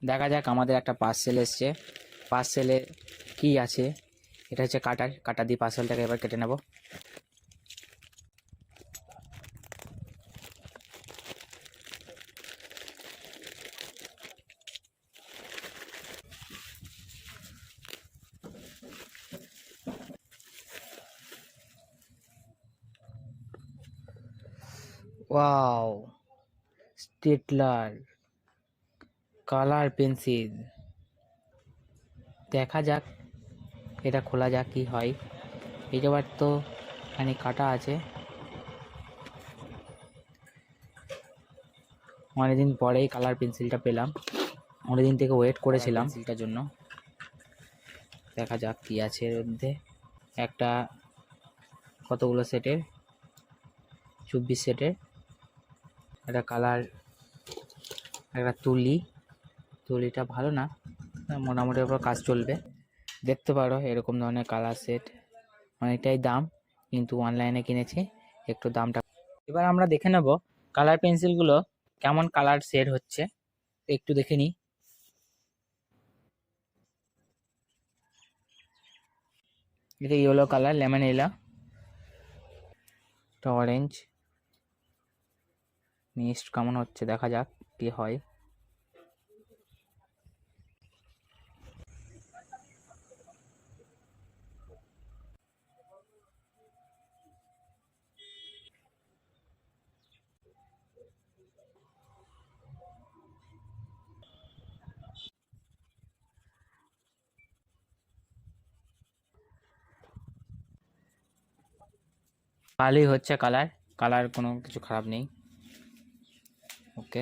দেখা যাক আমাদের একটা পার্সেল এসছে। পার্সেলে কি আছে? এটা হচ্ছে কাটার, কাটা দিয়ে পার্সেলটাকে এবার কেটে নেব। Wow, Staedtler colour pencil. দেখা যাক এটা খোলা যাক কি হয়। এইবার তো এখানে কাটা আছে। অনেকদিন পরেই কালার পেন্সিলটা পেলাম, অনেকদিন থেকে ওয়েট করেছিলাম পেন্সিলটার জন্য। দেখা যাক কি আছে এর মধ্যে। একটা কতগুলো সেটের, 24 সেটের একটা কালার, একটা তুলিটা ভালো না, মোটামুটি ওপর কাজ চলবে। দেখতে পারো এরকম ধরনের কালার সেট, অনেকটাই দাম, কিন্তু অনলাইনে কিনেছি, একটু দামটা। এবার আমরা দেখে নেব কালার পেন্সিলগুলো কেমন কালার সেট হচ্ছে, একটু দেখে নিই। এটা ইয়েলো কালার, লেমন ইয়েলো, এটা অরেঞ্জ, মিক্সড কেমন হচ্ছে দেখা যাক কি হয়। ভালোই হচ্ছে কালার, কোনো কিছু খারাপ নেই। ওকে।